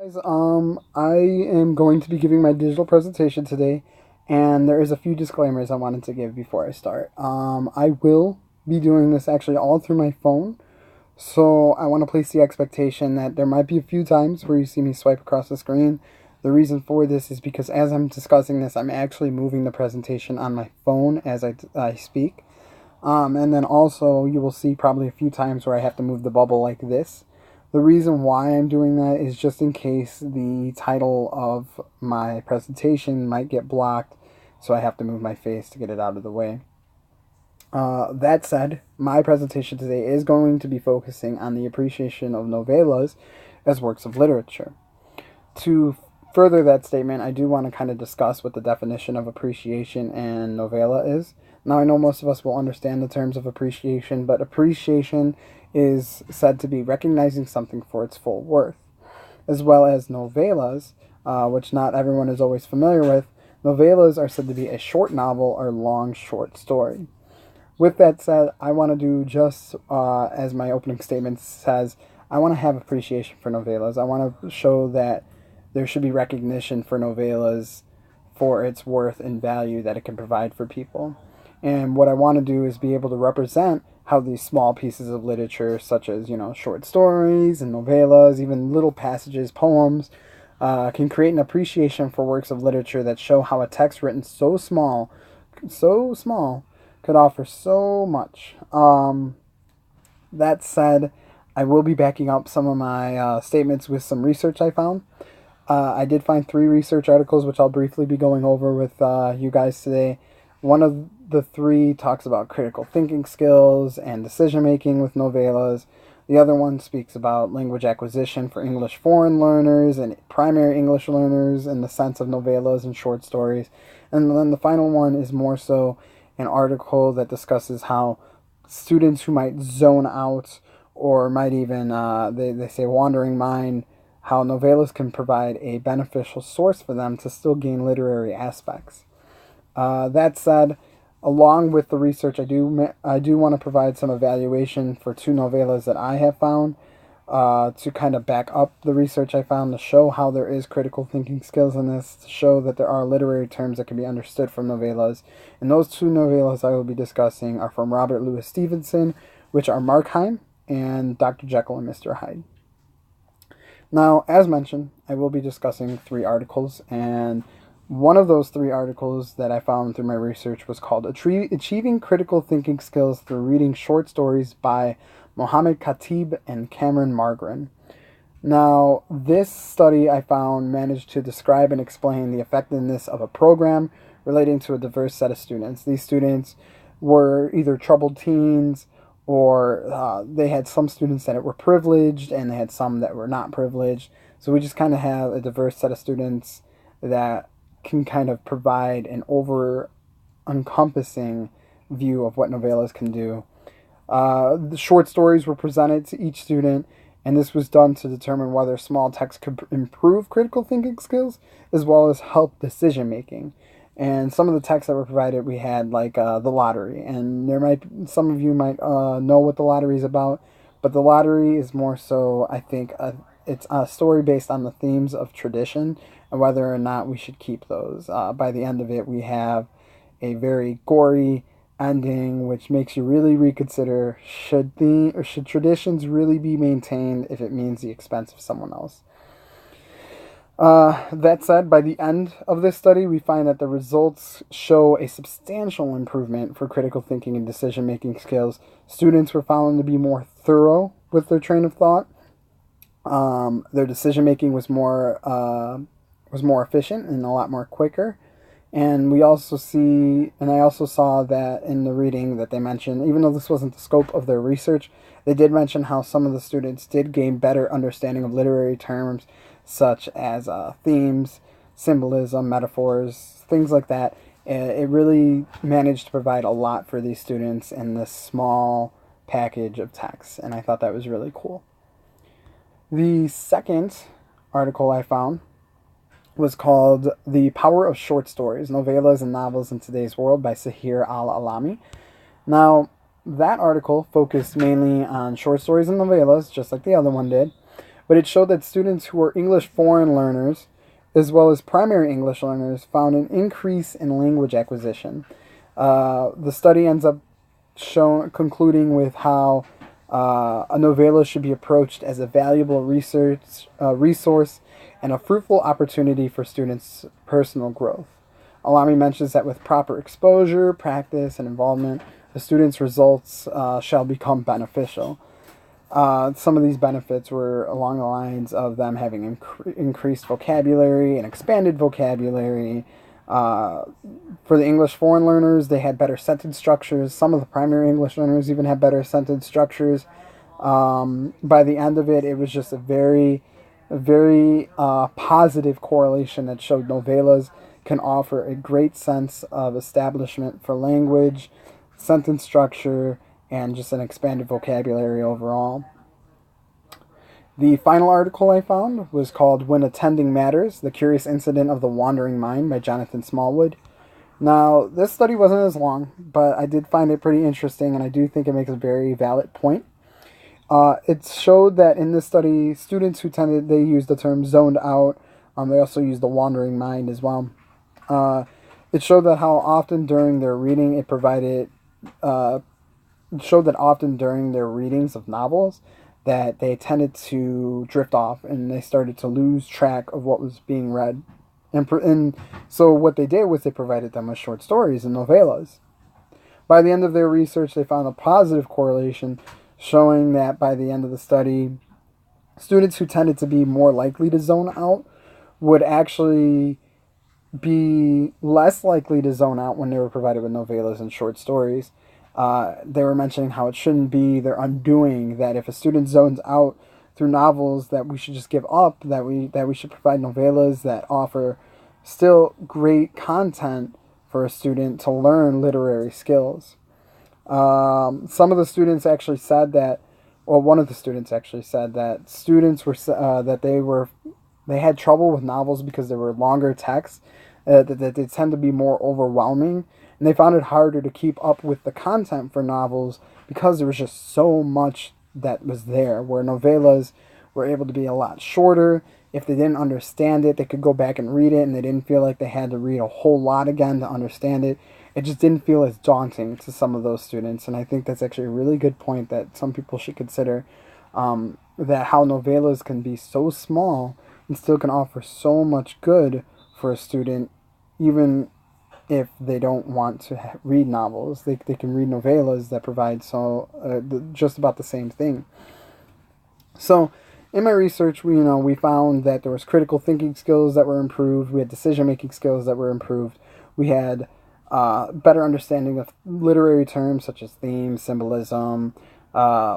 Guys, I am going to be giving my digital presentation today, and there is a few disclaimers I wanted to give before I start. I will be doing this actually all through my phone, so I want to place the expectation that there might be a few times where you see me swipe across the screen. The reason for this is because as I'm discussing this, I'm actually moving the presentation on my phone as I speak. And then also you will see probably a few times where I have to move the bubble like this. The reason why I'm doing that is just in case the title of my presentation might get blocked, so I have to move my face to get it out of the way. That said, my presentation today is going to be focusing on the appreciation of novellas as works of literature. To further that statement, I do want to kind of discuss what the definition of appreciation and novella is. Now, I know most of us will understand the terms of appreciation, but appreciation is said to be recognizing something for its full worth, as well as novellas, which not everyone is always familiar with. Novellas are said to be a short novel or long short story. With that said, I want to do just as my opening statement says, I want to have appreciation for novellas. I want to show that there should be recognition for novellas for its worth and value that it can provide for people. And what I want to do is be able to represent how these small pieces of literature, such as, short stories and novellas, even little passages, poems, can create an appreciation for works of literature that show how a text written so small, could offer so much. That said, I will be backing up some of my statements with some research I found. I did find three research articles, which I'll briefly be going over with you guys today. One of the three talks about critical thinking skills and decision making with novellas. The other one speaks about language acquisition for English foreign learners and primary English learners in the sense of novellas and short stories. And then the final one is more so an article that discusses how students who might zone out or might even, they say, wandering mind, how novellas can provide a beneficial source for them to still gain literary aspects. That said, along with the research, I do want to provide some evaluation for two novellas that I have found to kind of back up the research I found, to show how there is critical thinking skills in this, to show that there are literary terms that can be understood from novellas. And those two novellas I will be discussing are from Robert Louis Stevenson, which are Markheim and Dr. Jekyll and Mr. Hyde. Now, as mentioned, I will be discussing three articles, and one of those three articles that I found through my research was called Achieving Critical Thinking Skills Through Reading Short Stories by Mohammed Khatib and Cameron Margren. Now, this study I found managed to describe and explain the effectiveness of a program relating to a diverse set of students. These students were either troubled teens, or they had some students that were privileged and they had some that were not privileged. So we just kind of have a diverse set of students that can kind of provide an over encompassing view of what novellas can do. The short stories were presented to each student, and this was done to determine whether small text could improve critical thinking skills as well as help decision making. And some of the texts that were provided, we had like the lottery, and some of you might know what the lottery is about, but the lottery is more so, I think, it's a story based on the themes of tradition and whether or not we should keep those. By the end of it, we have a very gory ending, which makes you really reconsider should traditions really be maintained if it means the expense of someone else. That said, by the end of this study, we find that the results show a substantial improvement for critical thinking and decision making skills. Students were found to be more thorough with their train of thought. Their decision making was more efficient and a lot more quicker. And I also saw that in the reading that they mentioned, even though this wasn't the scope of their research, they did mention how some of the students did gain better understanding of literary terms such as themes, symbolism, metaphors, things like that. It really managed to provide a lot for these students in this small package of text, and I thought that was really cool. The second article I found was called The Power of Short Stories, Novellas and Novels in Today's World by Sahir Al-Alami. Now, that article focused mainly on short stories and novellas, just like the other one did, but it showed that students who were English foreign learners, as well as primary English learners, found an increase in language acquisition. The study ends up concluding with how a novella should be approached as a valuable resource and a fruitful opportunity for students' personal growth. Alami mentions that with proper exposure, practice, and involvement, the students' results shall become beneficial. Some of these benefits were along the lines of them having increased vocabulary and expanded vocabulary. For the English foreign learners, they had better sentence structures. Some of the primary English learners even had better sentence structures. By the end of it, it was just a very positive correlation that showed novellas can offer a great sense of establishment for language, sentence structure, and just an expanded vocabulary overall. The final article I found was called When Attending Matters, The Curious Incident of the Wandering Mind by Jonathan Smallwood. Now, this study wasn't as long, but I did find it pretty interesting, and I do think it makes a very valid point. It showed that in this study, students who they used the term zoned out. They also used the wandering mind as well. It showed that how often during their reading it showed that often during their readings of novels that they tended to drift off and they started to lose track of what was being read. And so what they did was they provided them with short stories and novellas. By the end of their research, they found a positive correlation showing that by the end of the study, students who tended to be more likely to zone out would actually be less likely to zone out when they were provided with novellas and short stories. They were mentioning how it shouldn't be their undoing, that if a student zones out through novels, that we should just give up, that we should provide novellas that offer still great content for a student to learn literary skills. Some of the students actually said that, well, one of the students actually said that students were they had trouble with novels because they were longer texts, that they tend to be more overwhelming, and they found it harder to keep up with the content for novels because there was just so much that was there, where novellas were able to be a lot shorter. If they didn't understand it, they could go back and read it, and they didn't feel like they had to read a whole lot again to understand it. It just didn't feel as daunting to some of those students, and I think that's actually a really good point that some people should consider, that how novellas can be so small and still can offer so much good for a student, even if they don't want to read novels. They can read novellas that provide just about the same thing. So in my research, we found that there was critical thinking skills that were improved. We had decision-making skills that were improved. We had better understanding of literary terms such as theme, symbolism.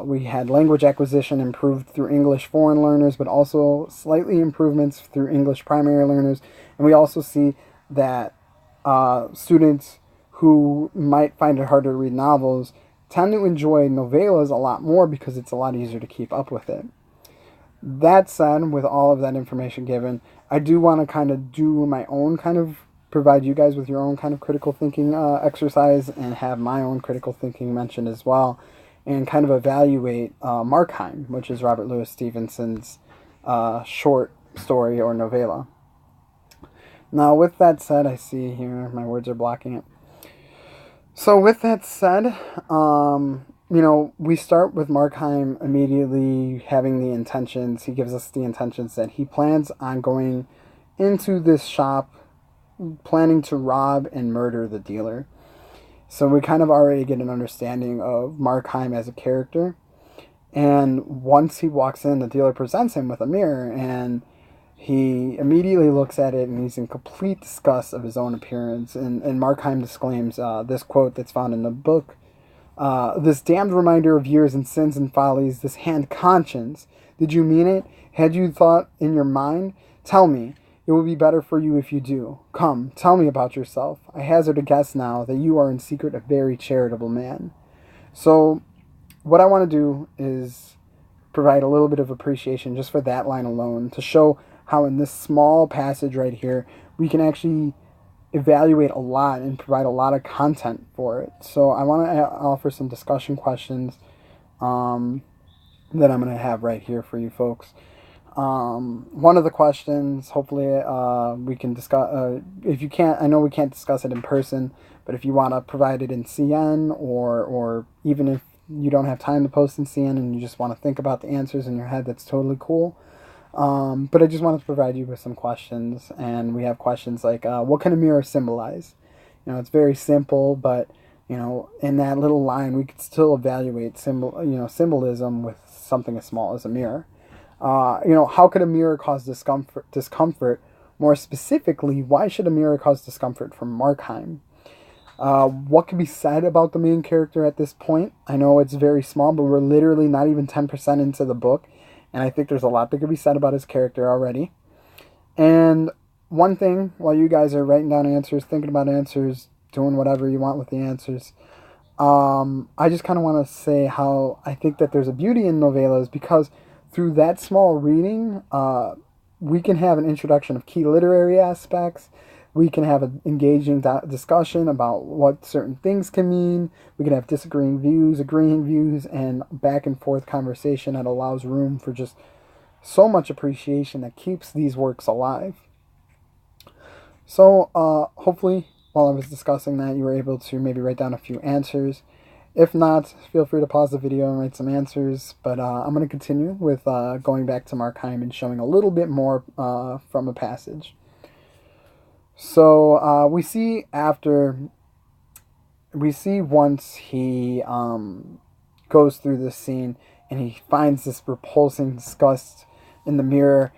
We had language acquisition improved through English foreign learners, but also slightly improvements through English primary learners. And we also see that students who might find it harder to read novels tend to enjoy novellas a lot more because it's a lot easier to keep up with it. That said, with all of that information given, I do want to kind of do my own kind of provide you guys with your own kind of critical thinking exercise and have my own critical thinking mentioned as well, and kind of evaluate Markheim, which is Robert Louis Stevenson's short story or novella. Now, with that said, I see here my words are blocking it. So with that said, we start with Markheim immediately having the intentions. He gives us the intentions that he plans on going into this shop, planning to rob and murder the dealer. So we kind of already get an understanding of Markheim as a character. And once he walks in, the dealer presents him with a mirror, and he immediately looks at it, and he's in complete disgust of his own appearance. And Markheim disclaims this quote that's found in the book. This damned reminder of years and sins and follies, this hand conscience. Did you mean it? Had you thought in your mind? Tell me. It will be better for you if you do. Come, tell me about yourself. I hazard a guess now that you are in secret a very charitable man. So what I want to do is provide a little bit of appreciation just for that line alone, to show how in this small passage right here, we can actually evaluate a lot and provide a lot of content for it. So I want to offer some discussion questions that I'm going to have right here for you folks. One of the questions, hopefully, we can discuss. If you can't, I know we can't discuss it in person, but if you want to provide it in CN, or even if you don't have time to post in CN and you just want to think about the answers in your head, that's totally cool. But I just wanted to provide you with some questions, and we have questions like, what can a mirror symbolize? It's very simple, but in that little line, we could still evaluate symbolism with something as small as a mirror. How could a mirror cause discomfort? Discomfort. More specifically, why should a mirror cause discomfort from Markheim? What can be said about the main character at this point? I know it's very small, but we're literally not even 10% into the book, and I think there's a lot that could be said about his character already. And one thing, while you guys are writing down answers, thinking about answers, doing whatever you want with the answers, I just kind of want to say how I think that there's a beauty in novellas, because through that small reading, we can have an introduction of key literary aspects. We can have an engaging discussion about what certain things can mean. We can have disagreeing views, agreeing views, and back and forth conversation that allows room for just so much appreciation that keeps these works alive. So hopefully, while I was discussing that, you were able to maybe write down a few answers. If not, feel free to pause the video and write some answers. But I'm going to continue with going back to Markheim and showing a little bit more from a passage. So we see once he goes through this scene and he finds this repulsing disgust in the mirror,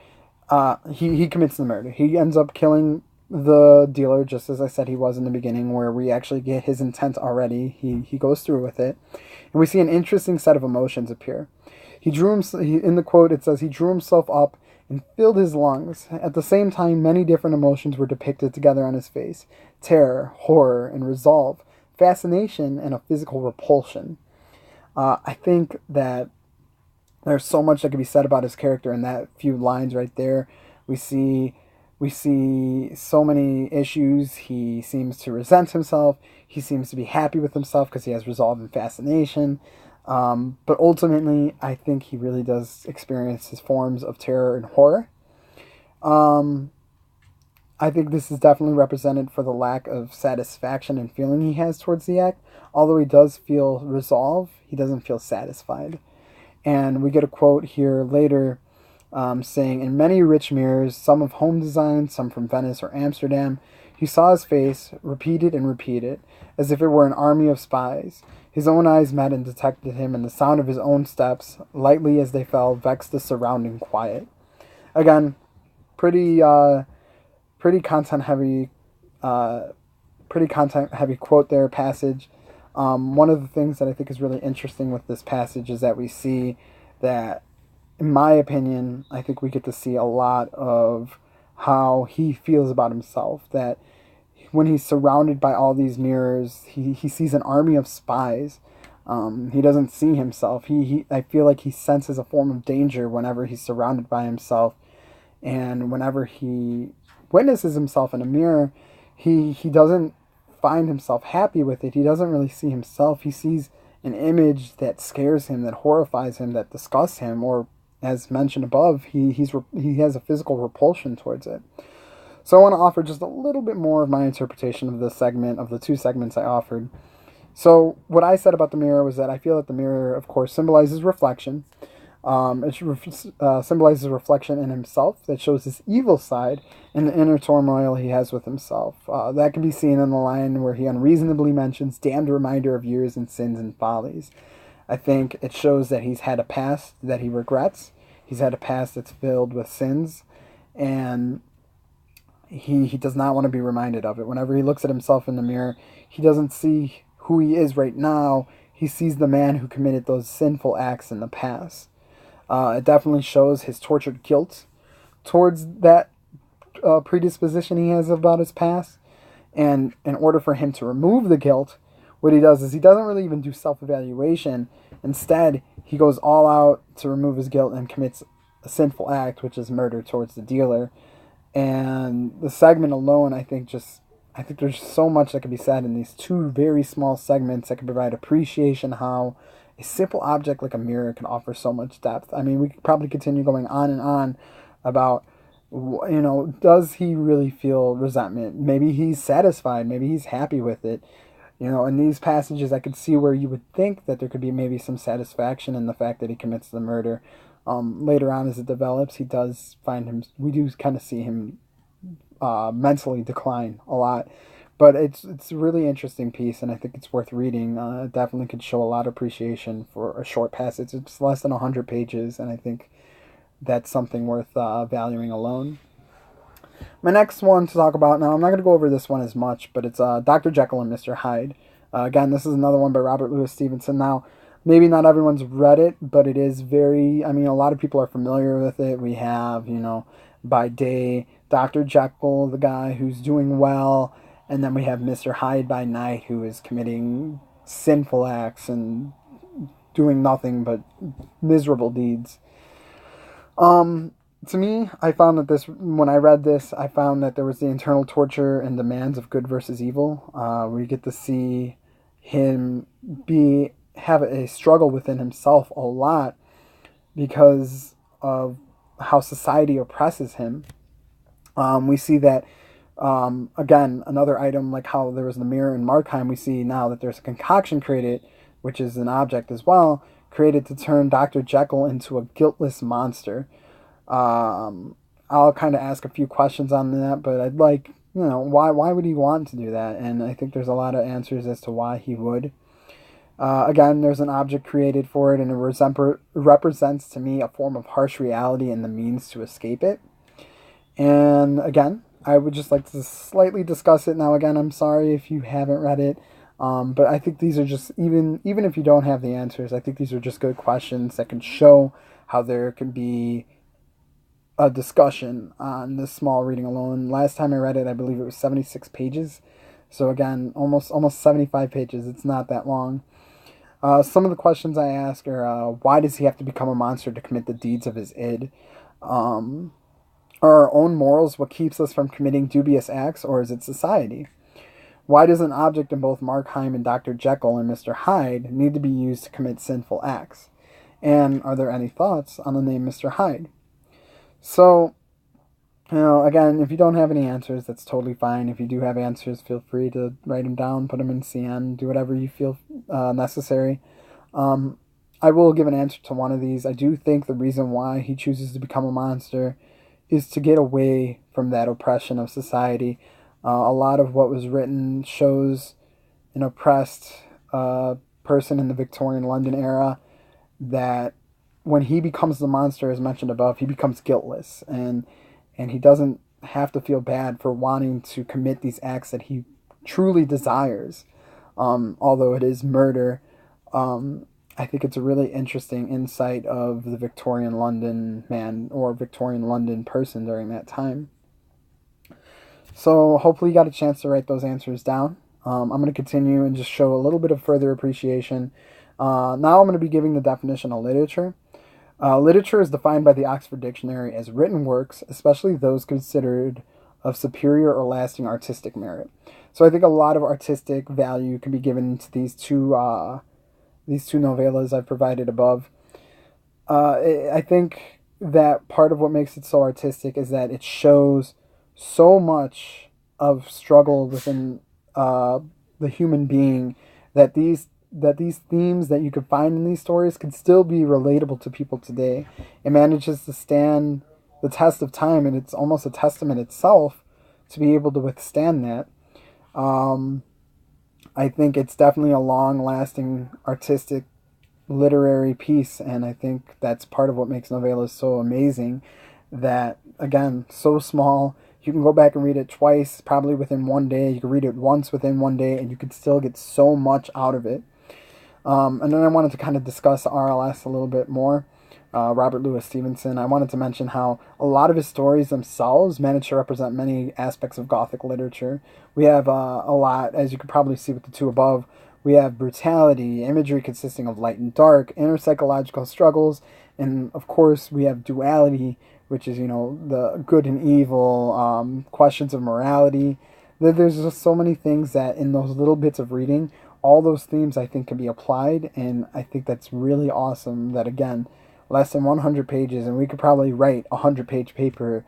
he commits the murder. He ends up killing the dealer, just as I said he was in the beginning, where we actually get his intent already. He goes through with it, and we see an interesting set of emotions appear. In the quote it says he drew himself up and filled his lungs. At the same time, many different emotions were depicted together on his face: terror, horror, and resolve, fascination, and a physical repulsion. I think that there's so much that can be said about his character in that few lines right there. We see so many issues. He seems to resent himself. He seems to be happy with himself because he has resolve and fascination. But ultimately, I think he really does experience his forms of terror and horror. I think this is definitely represented for the lack of satisfaction and feeling he has towards the act. Although he does feel resolve, he doesn't feel satisfied. And we get a quote here later saying, in many rich mirrors, some of home design, some from Venice or Amsterdam, he saw his face, repeated and repeated, as if it were an army of spies. His own eyes met and detected him, and the sound of his own steps, lightly as they fell, vexed the surrounding quiet. Again, pretty content heavy, quote there, passage. One of the things that I think is really interesting with this passage is that we see that, in my opinion, I think we get to see a lot of how he feels about himself. That when he's surrounded by all these mirrors, he sees an army of spies. He doesn't see himself. I feel like he senses a form of danger whenever he's surrounded by himself. And whenever he witnesses himself in a mirror, he doesn't find himself happy with it. He doesn't really see himself. He sees an image that scares him, that horrifies him, that disgusts him, or as mentioned above, he has a physical repulsion towards it. So I want to offer just a little bit more of my interpretation of this segment, of the two segments I offered. So what I said about the mirror was that I feel that the mirror, of course, symbolizes reflection. It symbolizes reflection in himself that shows his evil side and the inner turmoil he has with himself. That can be seen in the line where he unreasonably mentions damned reminder of years and sins and follies. I think it shows that he's had a past that he regrets. He's had a past that's filled with sins, and he does not want to be reminded of it. Whenever he looks at himself in the mirror, he doesn't see who he is right now. He sees the man who committed those sinful acts in the past. It definitely shows his tortured guilt towards that predisposition he has about his past. And in order for him to remove the guilt, what he does is he doesn't really even do self-evaluation. Instead, he goes all out to remove his guilt and commits a sinful act, which is murder towards the dealer. And the segment alone, I think there's so much that can be said in these two very small segments that can provide appreciation how a simple object like a mirror can offer so much depth. I mean, we could probably continue going on and on about, does he really feel resentment? Maybe he's satisfied. Maybe he's happy with it. In these passages, I could see where you would think that there could be maybe some satisfaction in the fact that he commits the murder. Later on, as it develops, he does find him. We do kind of see him mentally decline a lot, but it's a really interesting piece, and I think it's worth reading. It definitely could show a lot of appreciation for a short passage. It's less than 100 pages, and I think that's something worth valuing alone. My next one to talk about now, I'm not going to go over this one as much, but it's Dr. Jekyll and Mr. Hyde. Again, this is another one by Robert Louis Stevenson. Now, maybe not everyone's read it, but it is very, I mean, a lot of people are familiar with it. We have, by day, Dr. Jekyll, the guy who's doing well, and then we have Mr. Hyde by night, who is committing sinful acts and doing nothing but miserable deeds. To me, I found that when I read this, I found that there was the internal torture and demands of good versus evil. We get to see him have a struggle within himself a lot because of how society oppresses him. We see that, again, another item like how there was the mirror in Markheim, we see now that there's a concoction created, which is an object as well, created to turn Dr. Jekyll into a guiltless monster. I'll kind of ask a few questions on that, but I'd like, why would he want to do that? And I think there's a lot of answers as to why he would. Again, there's an object created for it, and it represents to me a form of harsh reality and the means to escape it. And again, I would just like to slightly discuss it. Now, again, I'm sorry if you haven't read it, but I think these are just, even if you don't have the answers, I think these are just good questions that can show how there can be a discussion on this small reading alone. Last time I read it, I believe it was 76 pages. So again, almost 75 pages. It's not that long. Some of the questions I ask are, why does he have to become a monster to commit the deeds of his id? Are our own morals what keeps us from committing dubious acts, or is it society? Why does an object in both Markheim and Dr. Jekyll and Mr. Hyde need to be used to commit sinful acts? And are there any thoughts on the name Mr. Hyde? So, again, if you don't have any answers, that's totally fine. If you do have answers, feel free to write them down, put them in CN, do whatever you feel necessary. I will give an answer to one of these. I do think the reason why he chooses to become a monster is to get away from that oppression of society. A lot of what was written shows an oppressed person in the Victorian London era that when he becomes the monster, as mentioned above, he becomes guiltless, and he doesn't have to feel bad for wanting to commit these acts that he truly desires. Although it is murder, I think it's a really interesting insight of the Victorian London man or Victorian London person during that time. So hopefully you got a chance to write those answers down. I'm going to continue and just show a little bit of further appreciation. Now I'm going to be giving the definition of literature. Literature is defined by the Oxford Dictionary as written works, especially those considered of superior or lasting artistic merit. So I think a lot of artistic value can be given to these two novellas I've provided above. I think that part of what makes it so artistic is that it shows so much of struggle within the human being that these themes that you could find in these stories could still be relatable to people today. It manages to stand the test of time, and it's almost a testament itself to be able to withstand that. I think it's definitely a long-lasting artistic literary piece, and I think that's part of what makes novellas so amazing, that, again, so small. You can go back and read it twice, probably within one day. You can read it once within one day, and you can still get so much out of it. And then I wanted to kind of discuss RLS a little bit more. Robert Louis Stevenson. I wanted to mention how a lot of his stories themselves manage to represent many aspects of Gothic literature. We have a lot, as you could probably see with the two above. We have brutality, imagery consisting of light and dark, inner psychological struggles, and of course we have duality, which is, the good and evil, questions of morality. There's just so many things that in those little bits of reading all those themes I think can be applied, and I think that's really awesome that, again, less than 100 pages, and we could probably write a 100-page paper.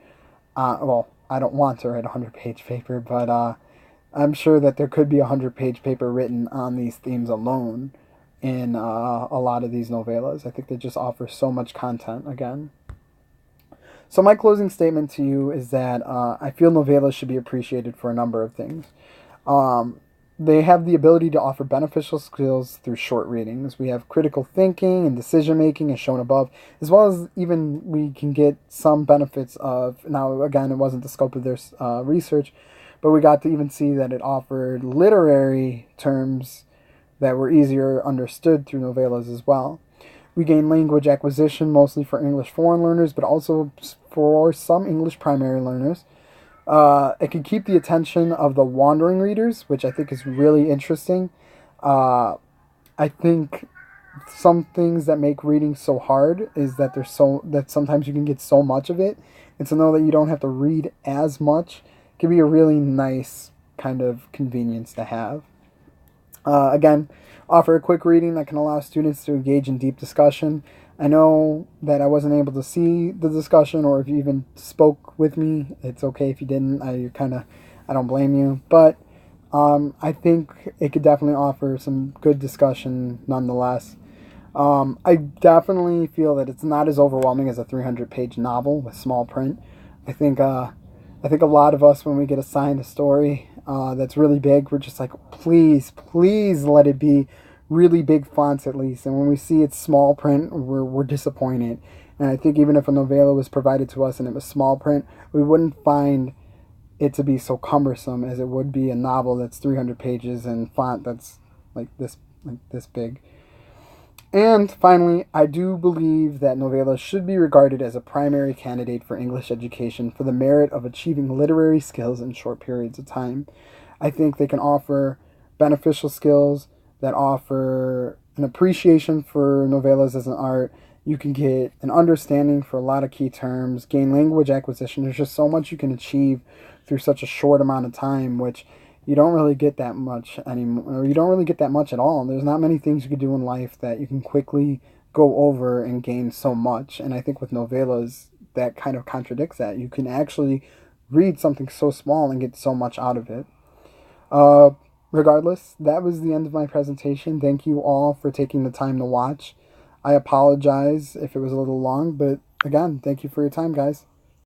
Well, I don't want to write a 100-page paper, but I'm sure that there could be a 100-page paper written on these themes alone in a lot of these novellas. I think they just offer so much content again. So my closing statement to you is that I feel novellas should be appreciated for a number of things. They have the ability to offer beneficial skills through short readings. We have critical thinking and decision making as shown above, as well as even we can get some benefits of, now again, it wasn't the scope of their research, but we got to even see that it offered literary terms that were easier understood through novellas as well. We gain language acquisition mostly for English foreign learners, but also for some English primary learners. It can keep the attention of the wandering readers, which I think is really interesting. I think some things that make reading so hard is that that sometimes you can get so much of it, and to know that you don't have to read as much can be a really nice kind of convenience to have. Again, offer a quick reading that can allow students to engage in deep discussion. I know that I wasn't able to see the discussion, or if you even spoke with me, it's okay if you didn't. I don't blame you, but I think it could definitely offer some good discussion nonetheless. I definitely feel that it's not as overwhelming as a 300-page novel with small print. I think a lot of us, when we get assigned a story that's really big, we're just like, please, please let it be really big fonts at least. And when we see it's small print, we're disappointed. And I think even if a novella was provided to us and it was small print, we wouldn't find it to be so cumbersome as it would be a novel that's 300 pages and font that's like this big. And finally, I do believe that novellas should be regarded as a primary candidate for English education for the merit of achieving literary skills in short periods of time. I think they can offer beneficial skills that offer an appreciation for novellas as an art. You can get an understanding for a lot of key terms, gain language acquisition. There's just so much you can achieve through such a short amount of time, which you don't really get that much anymore, or you don't really get that much at all. There's not many things you can do in life that you can quickly go over and gain so much. And I think with novellas, that kind of contradicts that. You can actually read something so small and get so much out of it. Regardless, that was the end of my presentation. Thank you all for taking the time to watch. I apologize if it was a little long, but again, thank you for your time, guys.